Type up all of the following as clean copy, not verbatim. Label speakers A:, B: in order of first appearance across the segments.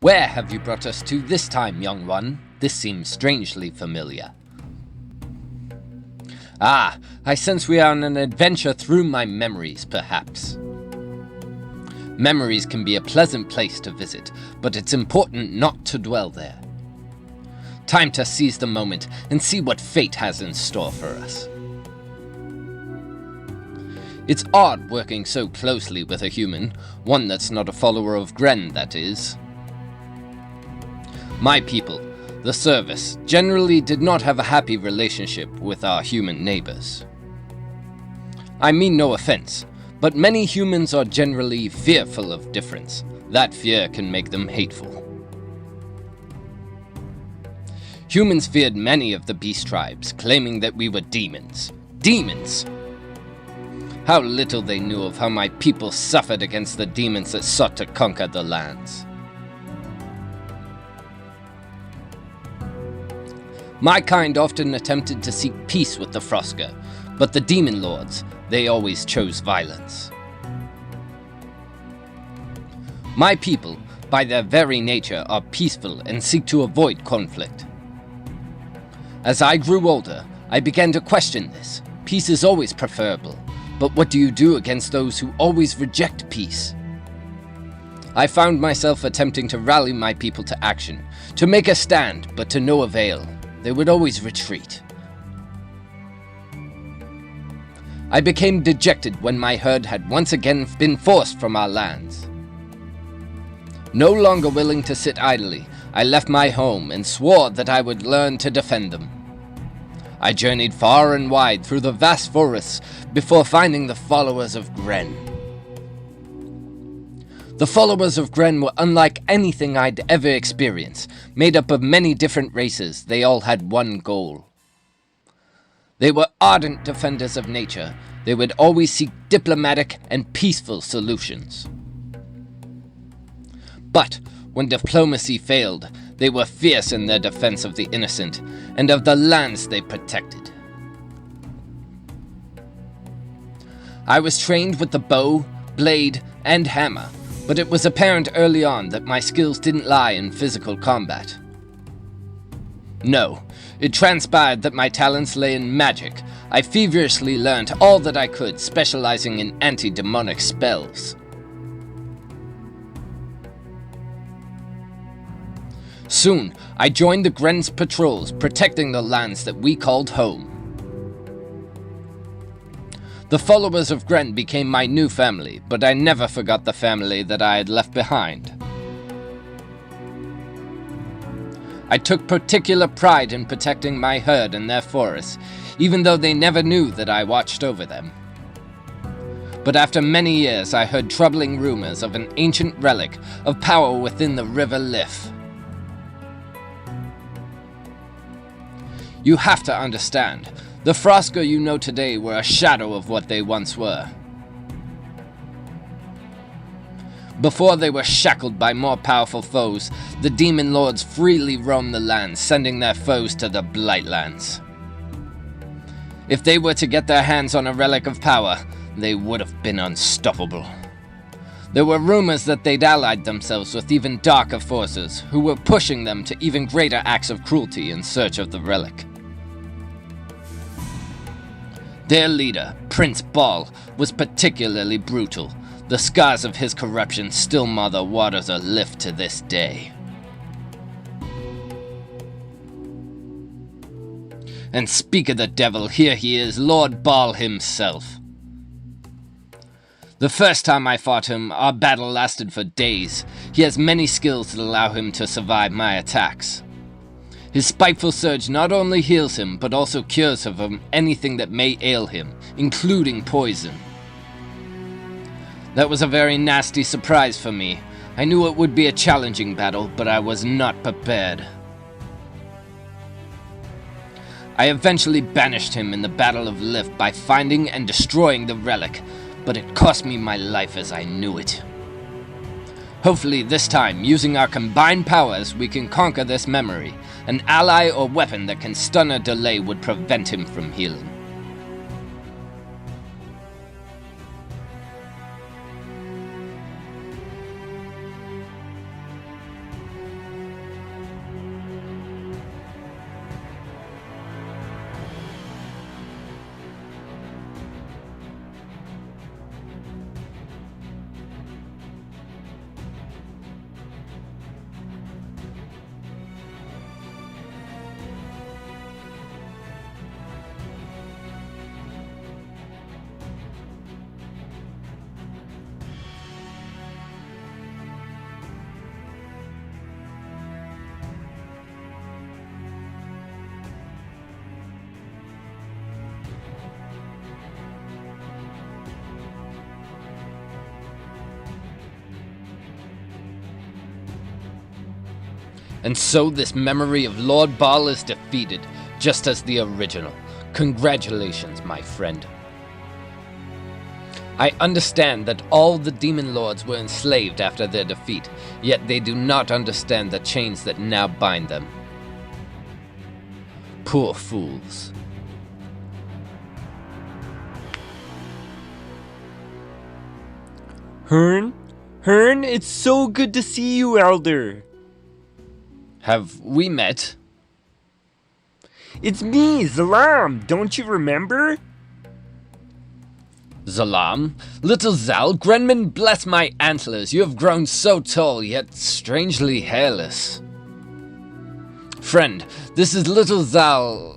A: Where have you brought us to this time, young one? This seems strangely familiar. Ah, I sense we are on an adventure through my memories, perhaps. Memories can be a pleasant place to visit, but it's important not to dwell there. Time to seize the moment and see what fate has in store for us. It's odd working so closely with a human, one that's not a follower of Gren, that is. My people, the service, generally did not have a happy relationship with our human neighbors. I mean no offense, but many humans are generally fearful of difference. That fear can make them hateful. Humans feared many of the beast tribes, claiming that we were demons. Demons! How little they knew of how my people suffered against the demons that sought to conquer the lands. My kind often attempted to seek peace with the Frosker, but the demon lords, they always chose violence. My people, by their very nature, are peaceful and seek to avoid conflict. As I grew older, I began to question this. Peace is always preferable, but what do you do against those who always reject peace? I found myself attempting to rally my people to action, to make a stand, but to no avail. They would always retreat. I became dejected when my herd had once again been forced from our lands. No longer willing to sit idly, I left my home and swore that I would learn to defend them. I journeyed far and wide through the vast forests before finding the followers of Gren. The followers of Gren were unlike anything I'd ever experienced. Made up of many different races, they all had one goal. They were ardent defenders of nature. They would always seek diplomatic and peaceful solutions. But when diplomacy failed, they were fierce in their defense of the innocent and of the lands they protected. I was trained with the bow, blade, and hammer, but it was apparent early on that my skills didn't lie in physical combat. No, it transpired that my talents lay in magic. I feverishly learned all that I could, specializing in anti-demonic spells. Soon, I joined the Gren's patrols, protecting the lands that we called home. The followers of Gren became my new family, but I never forgot the family that I had left behind. I took particular pride in protecting my herd and their forests, even though they never knew that I watched over them. But after many years, I heard troubling rumors of an ancient relic of power within the River Lif. You have to understand, the Frosker you know today were a shadow of what they once were. Before they were shackled by more powerful foes, the demon lords freely roamed the lands, sending their foes to the Blightlands. If they were to get their hands on a relic of power, they would have been unstoppable. There were rumors that they'd allied themselves with even darker forces, who were pushing them to even greater acts of cruelty in search of the relic. Their leader, Prince Ball, was particularly brutal. The scars of his corruption still mar the waters of Lif to this day. And speak of the devil, here he is, Lord Ball himself. The first time I fought him, our battle lasted for days. He has many skills that allow him to survive my attacks. His spiteful surge not only heals him, but also cures him anything that may ail him, including poison. That was a very nasty surprise for me. I knew it would be a challenging battle, but I was not prepared. I eventually banished him in the Battle of Lif by finding and destroying the relic, but it cost me my life as I knew it. Hopefully this time, using our combined powers, we can conquer this memory. An ally or weapon that can stun or delay would prevent him from healing. And so this memory of Lord Baal is defeated, just as the original. Congratulations, my friend. I understand that all the demon lords were enslaved after their defeat, yet they do not understand the chains that now bind them. Poor fools.
B: Herne? Herne, it's so good to see you, Elder.
A: Have we met?
B: It's me, Zalam. Don't you remember?
A: Zalam? Little Zal, Grenman, bless my antlers, you have grown so tall, yet strangely hairless. Friend, this is little Zal,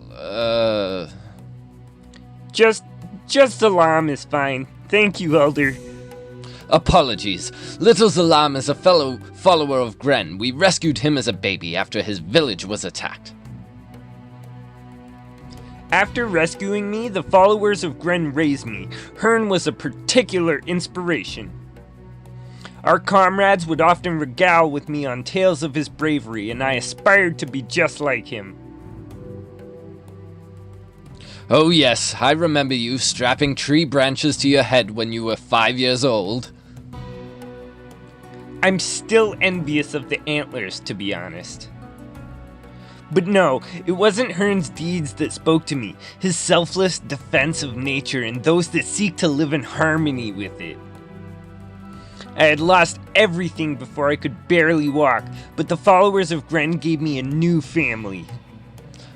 B: Just Zalam is fine. Thank you, Elder.
A: Apologies. Little Zalam is a fellow follower of Gren. We rescued him as a baby after his village was attacked.
B: After rescuing me, the followers of Gren raised me. Herne was a particular inspiration. Our comrades would often regale with me on tales of his bravery, and I aspired to be just like him.
A: Oh yes, I remember you strapping tree branches to your head when you were 5 years old.
B: I'm still envious of the antlers, to be honest. But no, it wasn't Herne's deeds that spoke to me, his selfless defense of nature and those that seek to live in harmony with it. I had lost everything before I could barely walk, but the followers of Gren gave me a new family.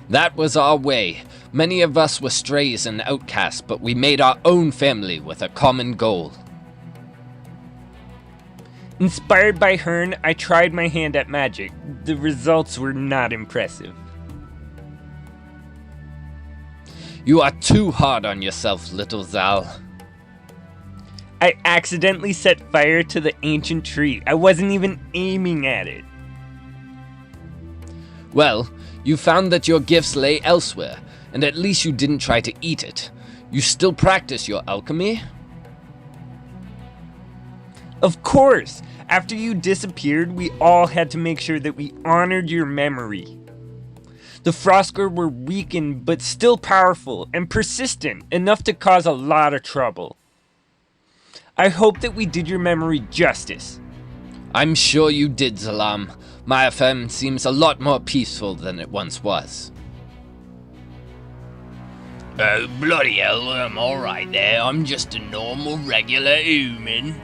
A: That was our way. Many of us were strays and outcasts, but we made our own family with a common goal.
B: Inspired by Herne, I tried my hand at magic. The results were not impressive.
A: You are too hard on yourself, little Zal.
B: I accidentally set fire to the ancient tree. I wasn't even aiming at it.
A: Well, you found that your gifts lay elsewhere, and at least you didn't try to eat it. You still practice your alchemy?
B: Of course! After you disappeared, we all had to make sure that we honored your memory. The Frosker were weakened, but still powerful and persistent, enough to cause a lot of trouble. I hope that we did your memory justice.
A: I'm sure you did, Zalam. My FM seems a lot more peaceful than it once was.
C: Oh, bloody hell, I'm alright there. I'm just a normal, regular human.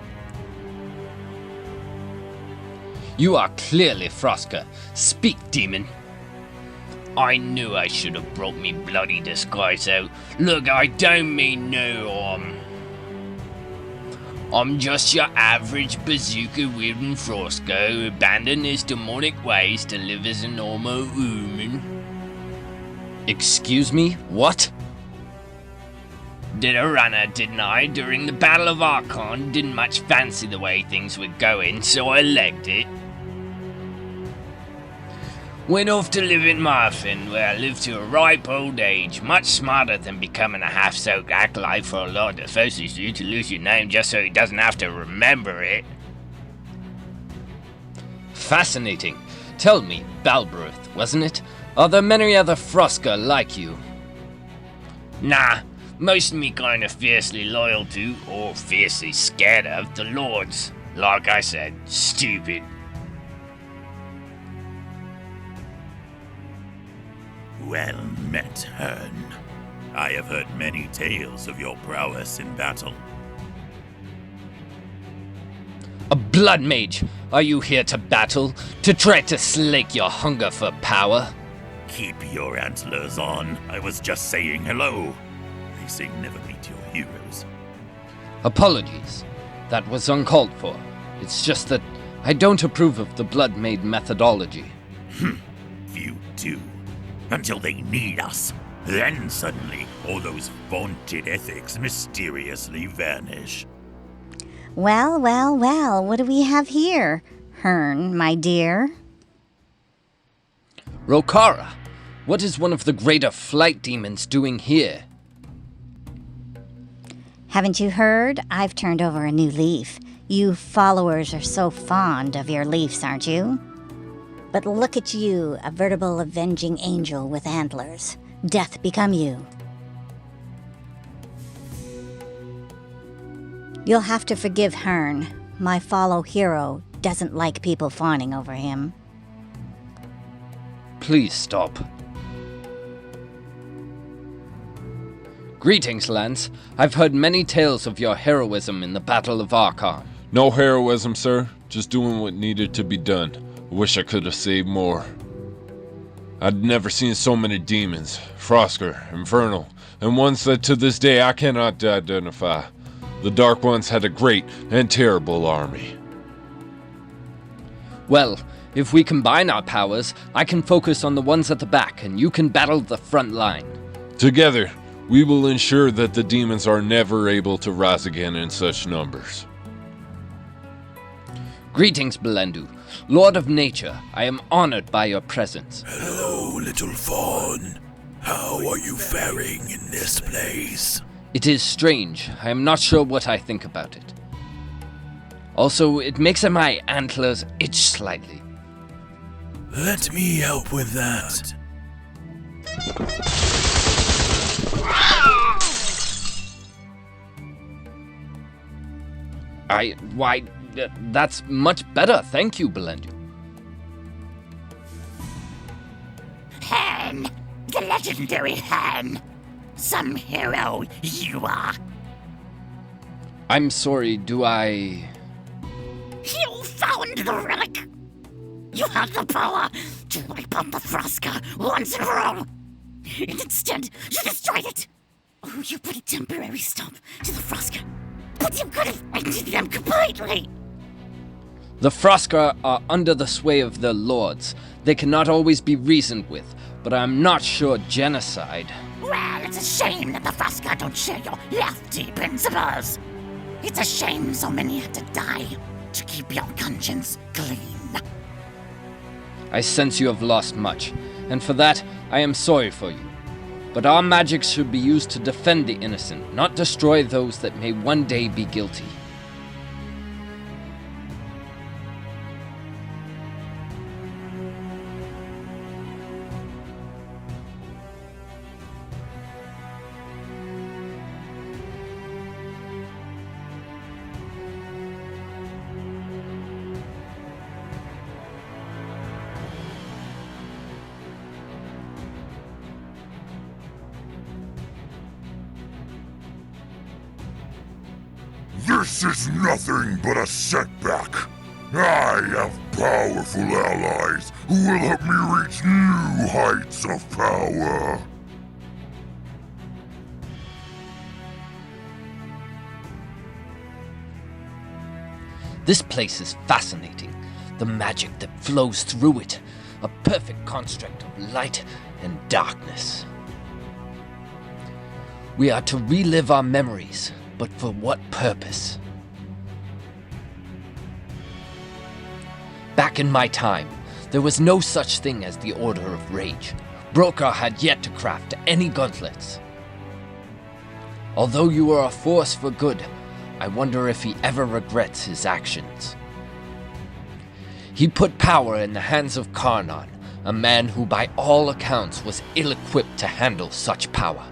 A: You are clearly Frosker. Speak, demon.
C: I knew I should have brought me bloody disguise out. Look, I don't mean no harm. I'm just your average bazooka-wielding Frosker who abandoned his demonic ways to live as a normal human.
A: Excuse me? What?
C: Did a runner, didn't I? During the Battle of Archon, didn't much fancy the way things were going, so I legged it. Went off to live in Marfin, where I lived to a ripe old age, much smarter than becoming a half-soaked acolyte for a lord that forces you to lose your name just so he doesn't have to remember it.
A: Fascinating. Tell me, Balbruth, wasn't it? Are there many other Frosker like you?
C: Nah, most of me kinda fiercely loyal to, or fiercely scared of, the lords. Like I said, stupid.
D: Well met, Herne. I have heard many tales of your prowess in battle.
A: A blood mage! Are you here to battle? To try to slake your hunger for power?
D: Keep your antlers on. I was just saying hello. They say never meet your heroes.
A: Apologies. That was uncalled for. It's just that I don't approve of the blood maid methodology.
D: Few do. Until they need us. Then suddenly, all those vaunted ethics mysteriously vanish.
E: Well, well, well, what do we have here, Herne, my dear?
A: Rokara, what is one of the greater flight demons doing here?
E: Haven't you heard? I've turned over a new leaf. You followers are so fond of your leaves, aren't you? But look at you, a veritable avenging angel with antlers. Death become you. You'll have to forgive Herne. My follow hero doesn't like people fawning over him.
A: Please stop. Greetings, Lance. I've heard many tales of your heroism in the Battle of Archon.
F: No heroism, sir. Just doing what needed to be done. I wish I could have saved more. I'd never seen so many demons. Frosker, Infernal, and ones that to this day I cannot identify. The Dark Ones had a great and terrible army.
A: Well, if we combine our powers, I can focus on the ones at the back, and you can battle the front line.
F: Together, we will ensure that the demons are never able to rise again in such numbers.
A: Greetings, Belendu. Lord of Nature, I am honored by your presence.
D: Hello, little fawn. How are you faring in this place?
A: It is strange. I am not sure what I think about it. Also, it makes my antlers itch slightly.
D: Let me help with that.
A: That's much better. Thank you, Belendu.
G: Herne! The legendary Herne! Some hero you are!
A: I'm sorry, do I...
G: You found the relic! You had the power to wipe out the Frosker once and for all! And instead, you destroyed it! Oh, you put a temporary stop to the Frosker, but you could have ended them completely!
A: The Frosker are under the sway of their lords. They cannot always be reasoned with, but I'm not sure genocide...
G: Well, it's a shame that the Frosker don't share your lefty principles! It's a shame so many had to die to keep your conscience clean.
A: I sense you have lost much, and for that, I am sorry for you. But our magic should be used to defend the innocent, not destroy those that may one day be guilty.
H: This is nothing but a setback. I have powerful allies who will help me reach new heights of power.
A: This place is fascinating. The magic that flows through it. A perfect construct of light and darkness. We are to relive our memories, but for what purpose? Back in my time, there was no such thing as the Order of Rage. Brokkar had yet to craft any gauntlets. Although you are a force for good, I wonder if he ever regrets his actions. He put power in the hands of Karnan, a man who by all accounts was ill-equipped to handle such power.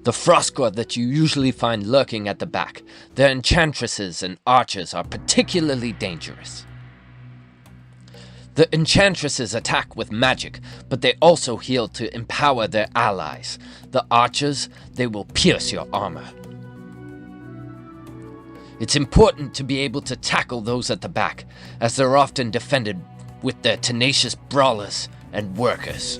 A: The Frosker that you usually find lurking at the back, their enchantresses and archers are particularly dangerous. The enchantresses attack with magic, but they also heal to empower their allies. The archers, they will pierce your armor. It's important to be able to tackle those at the back, as they're often defended with their tenacious brawlers and workers.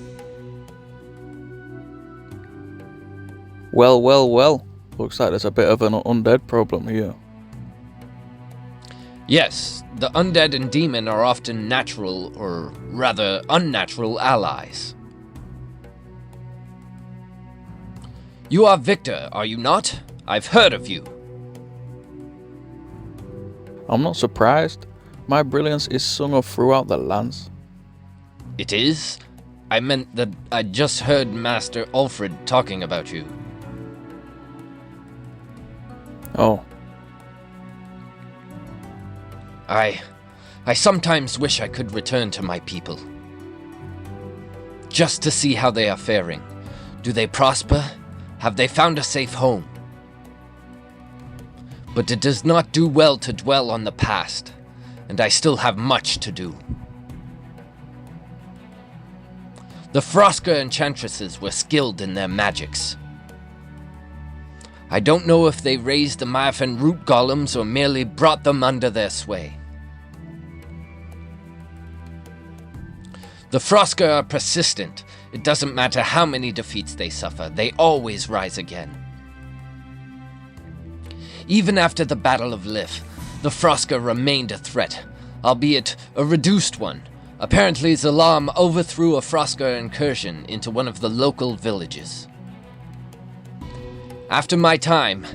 I: Well, well, well. Looks like there's a bit of an undead problem here.
A: Yes, the undead and demon are often natural, or rather unnatural, allies. You are Victor, are you not? I've heard of you.
I: I'm not surprised. My brilliance is sung of throughout the lands.
A: It is? I meant that I just heard Master Ulfred talking about you.
I: Oh.
A: I sometimes wish I could return to my people. Just to see how they are faring. Do they prosper? Have they found a safe home? But it does not do well to dwell on the past, and I still have much to do. The Frosker enchantresses were skilled in their magics. I don't know if they raised the Marfen root golems or merely brought them under their sway. The Frosker are persistent. It doesn't matter how many defeats they suffer, they always rise again. Even after the Battle of Lif, the Frosker remained a threat, albeit a reduced one. Apparently Zalam overthrew a Frosker incursion into one of the local villages. After my time,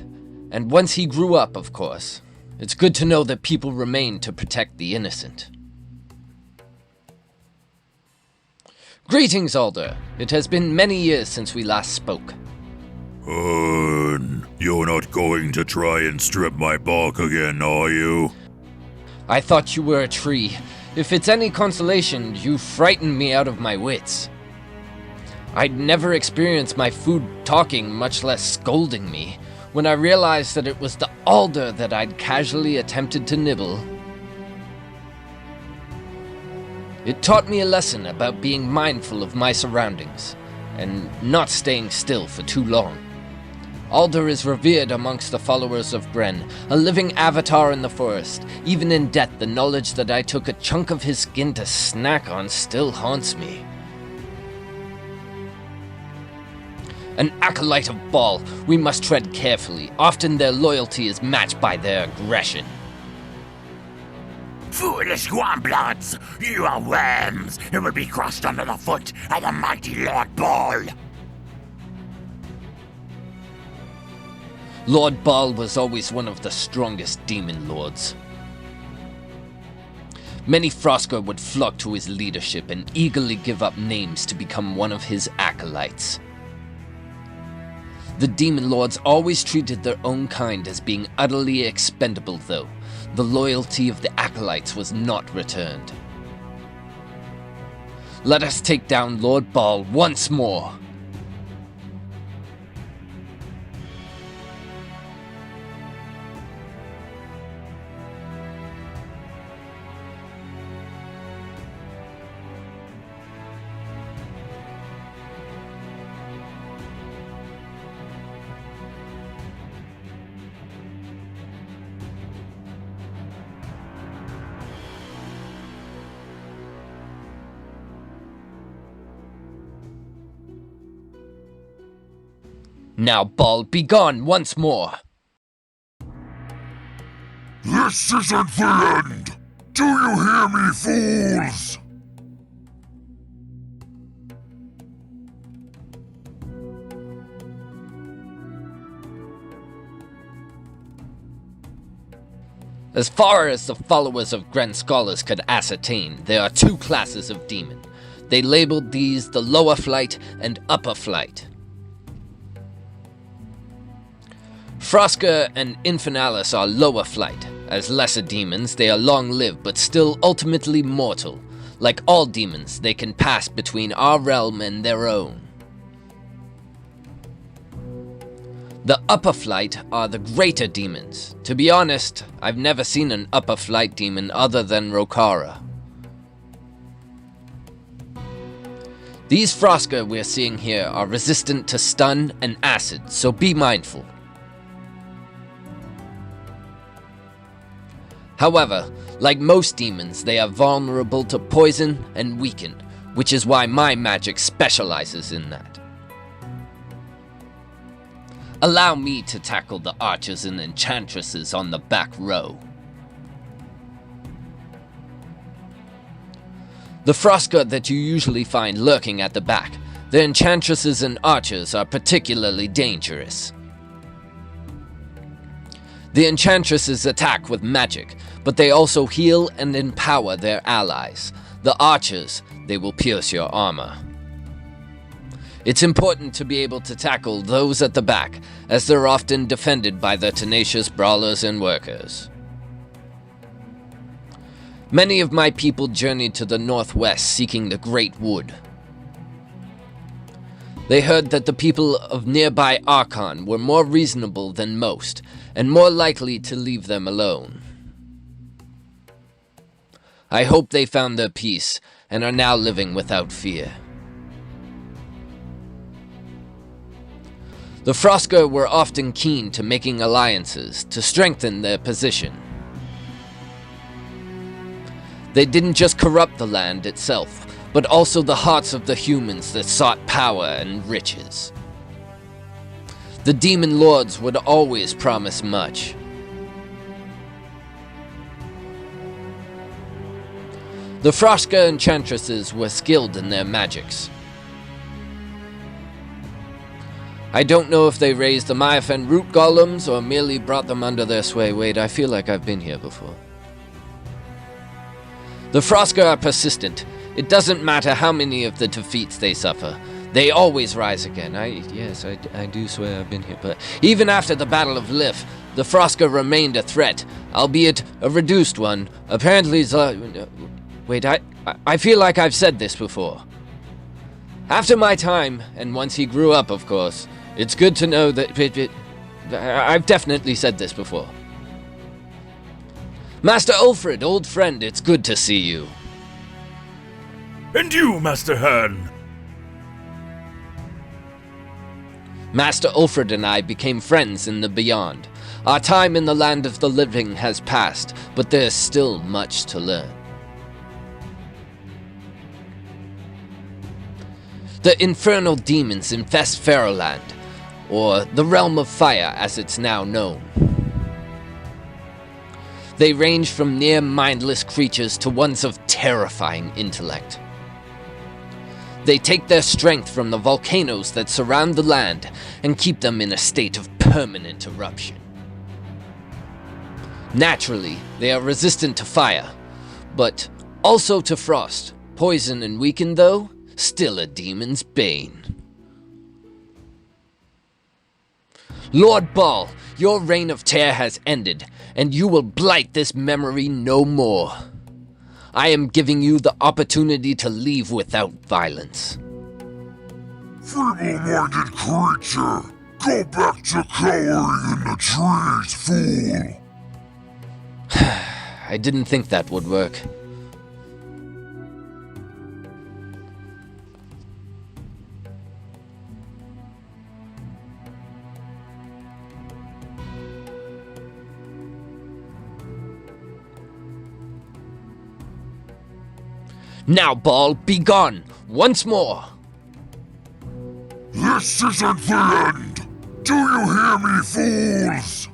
A: and once he grew up, of course, it's good to know that people remain to protect the innocent. Greetings, Alder. It has been many years since we last spoke.
H: You're not going to try and strip my bark again, are you?
A: I thought you were a tree. If it's any consolation, you frightened me out of my wits. I'd never experienced my food talking, much less scolding me, when I realized that it was the alder that I'd casually attempted to nibble. It taught me a lesson about being mindful of my surroundings, and not staying still for too long. Alder is revered amongst the followers of Gren, a living avatar in the forest. Even in death, the knowledge that I took a chunk of his skin to snack on still haunts me. An acolyte of Baal, we must tread carefully. Often their loyalty is matched by their aggression.
D: Foolish warmbloods! You are worms who will be crushed under the foot of the mighty Lord Baal!
A: Lord Baal was always one of the strongest demon lords. Many Frosker would flock to his leadership and eagerly give up names to become one of his acolytes. The demon lords always treated their own kind as being utterly expendable, though. The loyalty of the acolytes was not returned. Let us take down Lord Baal once more. Now, Baal, be gone once more.
H: This isn't the end! Do you hear me, fools?
A: As far as the followers of Gren scholars could ascertain, there are two classes of demon. They labeled these the lower flight and upper flight. Frosker and Infernales are lower flight. As lesser demons, they are long-lived but still ultimately mortal. Like all demons, they can pass between our realm and their own. The upper flight are the greater demons. To be honest, I've never seen an upper flight demon other than Rokara. These Frosker we're seeing here are resistant to stun and acid, so be mindful. However, like most demons, they are vulnerable to poison and weaken, which is why my magic specializes in that. Allow me to tackle the archers and enchantresses on the back row. The Frosker that you usually find lurking at the back, the enchantresses and archers are particularly dangerous. The enchantresses attack with magic, but they also heal and empower their allies. The archers, they will pierce your armor. It's important to be able to tackle those at the back, as they're often defended by the tenacious brawlers and workers. Many of my people journeyed to the northwest seeking the Great Wood. They heard that the people of nearby Archon were more reasonable than most, and more likely to leave them alone. I hope they found their peace, and are now living without fear. The Frosker were often keen to making alliances to strengthen their position. They didn't just corrupt the land itself, but also the hearts of the humans that sought power and riches. The demon lords would always promise much. The Froska enchantresses were skilled in their magics. I don't know if they raised the Myafen root golems or merely brought them under their sway. Wait, I feel like I've been here before. The Froska are persistent. It doesn't matter how many of the defeats they suffer. They always rise again. I do swear I've been here, but even after the Battle of Lif, the Froska remained a threat, albeit a reduced one. Apparently, wait, I feel like I've said this before. After my time, and once he grew up, of course, it's good to know that I've definitely said this before. Master Ulfred, old friend, it's good to see you.
D: And you, Master Herne?
A: Master Ulfred and I became friends in the Beyond. Our time in the land of the living has passed, but there's still much to learn. The infernal demons infest Pharaohland, or the Realm of Fire as it's now known. They range from near mindless creatures to ones of terrifying intellect. They take their strength from the volcanoes that surround the land and keep them in a state of permanent eruption. Naturally, they are resistant to fire, but also to frost. Poison and weakened though, still a demon's bane. Lord Ball, your reign of terror has ended, and you will blight this memory no more. I am giving you the opportunity to leave without violence.
H: Feeble-minded creature! Go back to cowering in the trees, fool!
A: I didn't think that would work. Now, Ball, be gone! Once more!
H: This isn't the end! Do you hear me, fools?